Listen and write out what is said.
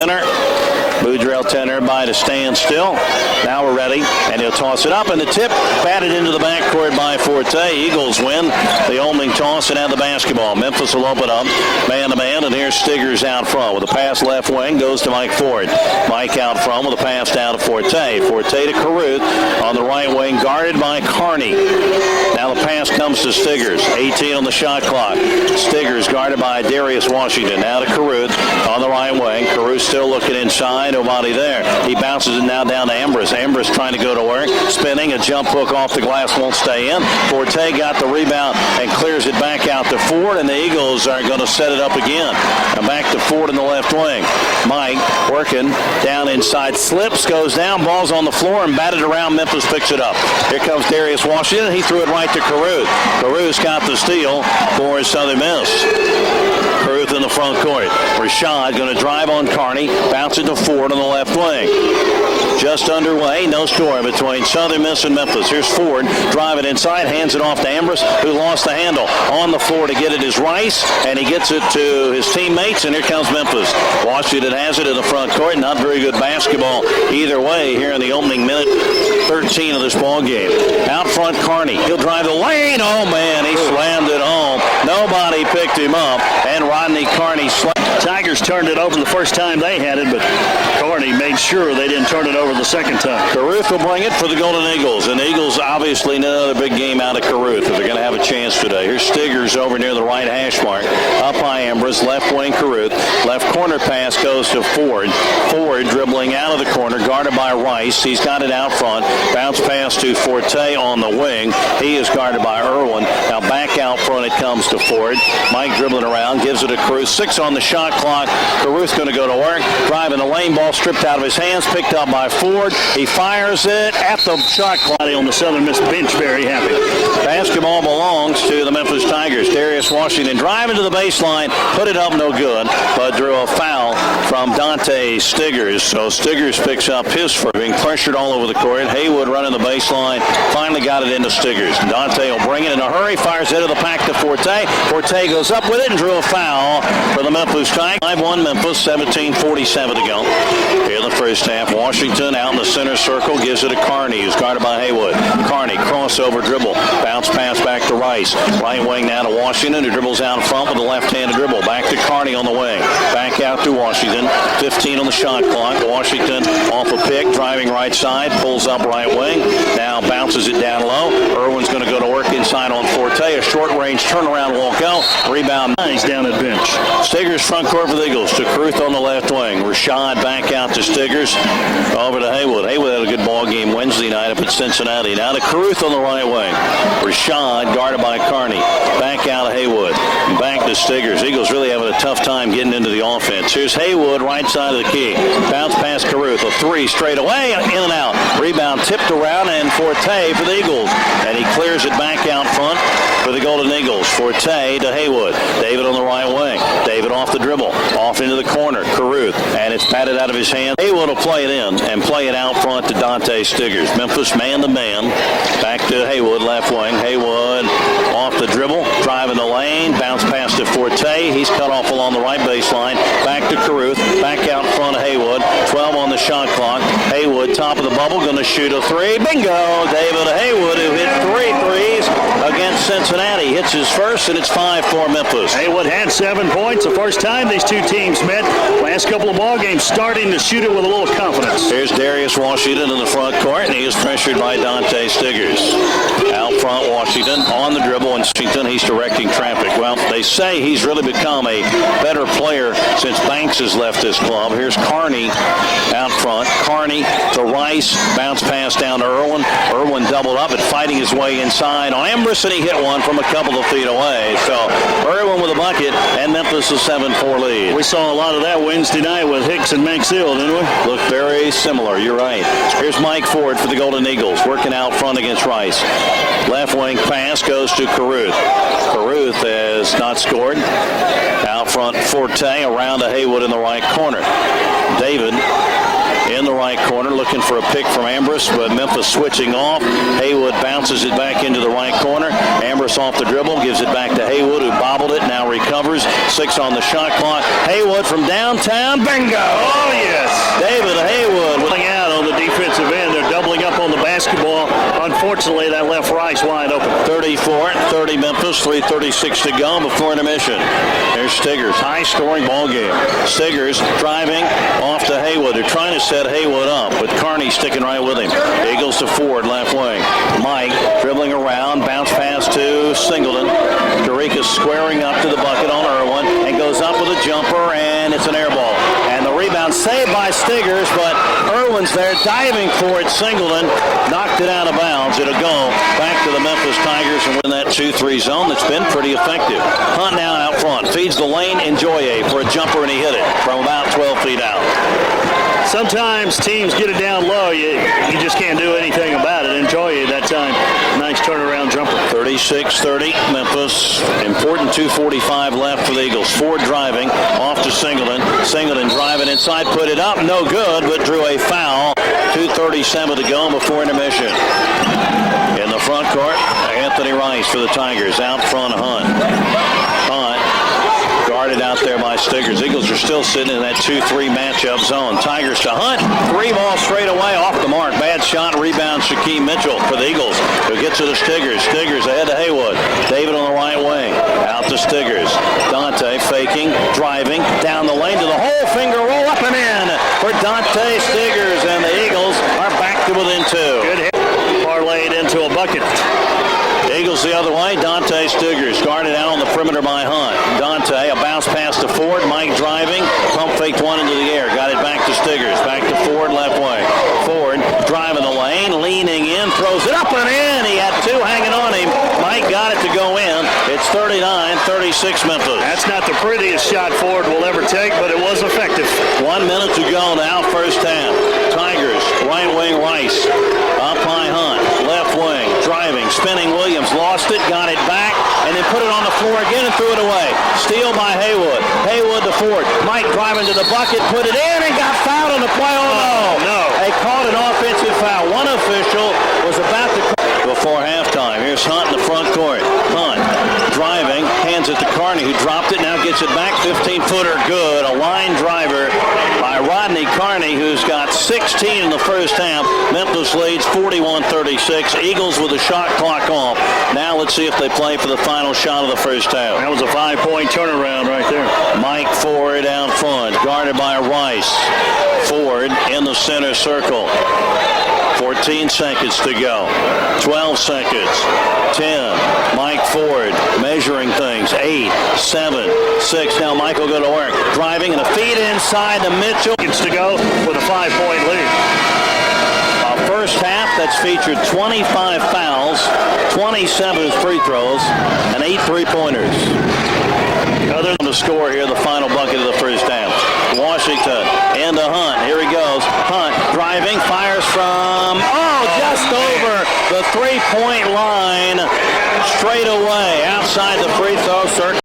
Boudreaux telling everybody to stand still. Now we're ready, and he'll toss it up, and the tip batted into the backcourt by Forte. Eagles win the opening toss and have the basketball. Memphis will open up man-to-man, and here's Stiggers out front with a pass left wing, goes to Mike Ford. Mike out front with a pass down to Forte. Forte to Caruth on the right wing, guarded by Carney. Now the pass comes to Stiggers. 18 on the shot clock. Stiggers guarded by Darius Washington. Now to Caruth on the right wing. Caruth still looking inside. Nobody there. He bounces it now down to Ambrose. Ambrose trying to go to work. Spinning. A jump hook off the glass won't stay in. Forte got the rebound and clears it back out to Ford, and the Eagles are going to set it up again. And back to Ford in the left wing. Mike working down inside. Slips, goes down. Ball's on the floor and batted around. Memphis picks it up. Here comes Darius Washington. He threw it right to Caruth. Caruth's got the steal for Southern Miss. Caruth in the front court. Rashad going to drive on Carney. Bounce it to Ford on the left wing. Just underway. No score between Southern Miss and Memphis. Here's Ford driving inside. Hands it off to Ambrose, who lost the handle. On the floor to get it is Rice, and he gets it to his teammates, and here comes Memphis. Washington has it in the front court. Not very good basketball either way here in the opening minute 13 of this ball game. Out front, Carney. He'll drive the lane. Oh, man, he slammed it home. Nobody picked him up, and Rodney Carney slammed. Tigers turned it over the first time they had it, but Carney made sure they didn't turn it over the second time. Caruth will bring it for the Golden Eagles, and the Eagles obviously need another big game out of Caruth if they're going to have a chance today. Here's Stiggers over near the right hash mark. Up high Ambrose, left wing Caruth. Left corner pass goes to Ford. Ford dribbling out of the corner, guarded by Rice. He's got it out front. Bounce pass to Forte on the wing. He is guarded by Irwin. Now back out front it comes to Ford. Mike dribbling around, gives it to Caruth. 6 on the shot clock. Caruth's going to go to work. Driving the lane, ball stripped out of his hands, picked up by Ford. He fires it at the shot clock. On the Southern Miss bench, very happy. Basketball belongs to the Memphis Tigers. Darius Washington driving to the baseline, put it up no good, but drew a foul from Dante Stiggers. So Stiggers picks up his first, being pressured all over the court. Haywood running the baseline, finally got it into Stiggers. Dante will bring it in a hurry, fires it to the pack to Forte. Forte goes up with it and drew a foul for the Memphis Tigers. 5-1 Memphis, 17:47 to go. Here in the first half, Washington out in the center circle, gives it to Carney, who's guarded by Haywood. Carney, crossover dribble, bounce pass back to Rice. Right wing now to Washington, who dribbles out in front with a left-handed dribble. Back to Carney on the wing. Back out to Washington. 15 on the shot clock. Washington off a pick, driving right side, pulls up right wing. Now bounces it down low. Irwin's going to go to work inside on Forte. A short-range turnaround won't go. Rebound. He's down at bench. Stiggers front court for the Eagles. To Caruth on the left wing. Rashad back out to Stiggers. Over to Haywood. Haywood had a good ball game Wednesday night up at Cincinnati. Now to Caruth on the right wing. Rashad guarded by Carney. Back out to Haywood. Back to Stiggers. Eagles really having a tough time getting into the offense. Here's Haywood, right side of the key. Bounce past Caruth. A 3 straight away. In and out. Rebound tipped around, and Forte for the Eagles. And he clears it back out front for the Golden Eagles. Forte to Haywood. David on the right wing. David off the dribble. Off into the corner. Caruth. And it's patted out of his hand. Haywood will play it in and play it out front to Dante Stiggers. Memphis man-to-man. Back to Haywood, left wing. Haywood off the dribble. Driving the lane. Bounce pass to Forte. He's cut off along the right baseline. Back to Caruth. Back out in front of Haywood. 12 on the shot clock. Haywood, top of the bubble, going to shoot a 3. Bingo! David Haywood, who hit 3 threes against Cincinnati. Hits his first, and it's 5-4 Memphis. Haywood had 7 points the first time these two teams met. Last couple of ball games starting to shoot it with a little confidence. Here's Darius Washington in the front court, and he is pressured by Dante Stiggers. Out front, Washington on the dribble, and Washington, he's directing traffic. Well, they say he's really become a better player since Banks has left this club. Here's Carney out front. Carney to Rice. Bounce pass down to Irwin. Irwin doubled up and fighting his way inside on Ambrose, and he hit one from a couple of feet away. So Irwin with a bucket, and Memphis a 7-4 lead. We saw a lot of that Wednesday night with Hicks and Manx Hill, didn't we? Look very similar. You're right. Here's Mike Ford for the Golden Eagles, working out front against Rice. Left wing pass goes to Caruth. Caruth has not scored. Out front, Forte around to Haywood in the right corner. David in the right corner, looking for a pick from Ambrose, but Memphis switching off. Haywood bounces it back into the right corner. Ambrose off the dribble, gives it back to Haywood, who bobbled it, now recovers. 6 on the shot clock. Haywood from downtown, bingo! Oh, yes. David Haywood. Pulling out on the defensive end. They're doubling up on the basketball. Unfortunately, that left right's wide open. 34-30 Memphis, 3:36 to go before intermission. There's Stiggers, high-scoring ball game. Stiggers driving off to Haywood. They're trying to set Haywood up, but Carney sticking right with him. Eagles to Ford, left wing. Mike dribbling around, bounce pass to Singleton. Dorica squaring up to the bucket on Irwin and goes up with a jumper, and it's an air ball. And the rebound saved by Stiggers, but Irwin's there diving for it. Singleton knocked it out of bounds. It'll go back to the Memphis Tigers and win that 2-3 zone that's been pretty effective. Hunt now out front, feeds the lane, Enjoye for a jumper, and he hit it from about 12 feet out. Sometimes teams get it down low. You just can't do anything about it. Enjoy it that time. Nice turnaround jumper. 36-30 Memphis. Important 2:45 left for the Eagles. Ford driving off to Singleton. Singleton driving inside, put it up. No good, but drew a foul. 2:37 to go before intermission. In the front court, Anthony Rice for the Tigers. Out front, Hunt. Hunt guarded out there by Stiggers. Eagles are still sitting in that 2-3 matchup zone. Tigers to Hunt. 3 ball straight away off the mark. Bad shot. Rebound Shaquem Mitchell for the Eagles, who gets to the Stiggers. Stiggers ahead to Haywood. David on the right wing. Out to Stiggers. Dante faking, driving, down the lane to the hole. Finger roll up and in for Dante Stiggers. And the Eagles are back to within 2. Good hit. Parlayed into a bucket. Eagles the other way. Dante Stiggers guarded out on the perimeter by Hunt. Dante, a bounce pass to Ford. Mike driving. Pump faked one into the air. Got it back to Stiggers. Back to Ford, left way. Ford driving the lane, leaning in, throws it up and in. He had 2 hanging on him. Mike got it to go in. It's 39-36 Memphis. That's not the prettiest shot Ford will ever take, but it was effective. 1 minute to go now, first half. Tigers, right wing Rice. Up high Hunt. Left wing, driving, spinning Williams. Lost it, got it back, and then put it on the floor again and threw it away. Steal by Haywood. Haywood to Ford. Mike driving to the bucket, put it in, and got fouled on the play. Oh, no. They called an offensive foul. One official was about to before halftime. Here's Hunt in the front court. Hunt driving, hands it to Carney, who dropped it, now gets it back. 15-footer good. A line driver by Rodney Carney, who's got 16 in the first half. Memphis leads 41-36. Eagles with the shot clock off. Now let's see if they play for the final shot of the first half. That was a 5-point turnaround right there. Mike Ford out front, guarded by Rice. Ford in the center circle. 14 seconds to go. 12 seconds. 10. Mike Ford measuring things. 8, 7, 6. Now Mike will go to work. Driving and a feed inside to Mitchell. Seconds to go with a 5-point lead. First half that's featured 25 fouls, 27 free throws, and 8 three-pointers. Other than the score here, the final bucket of the first half. Washington into Hunt. Here he goes. Hunt driving, fires from, just over the 3-point line. Straight away outside the free throw circle.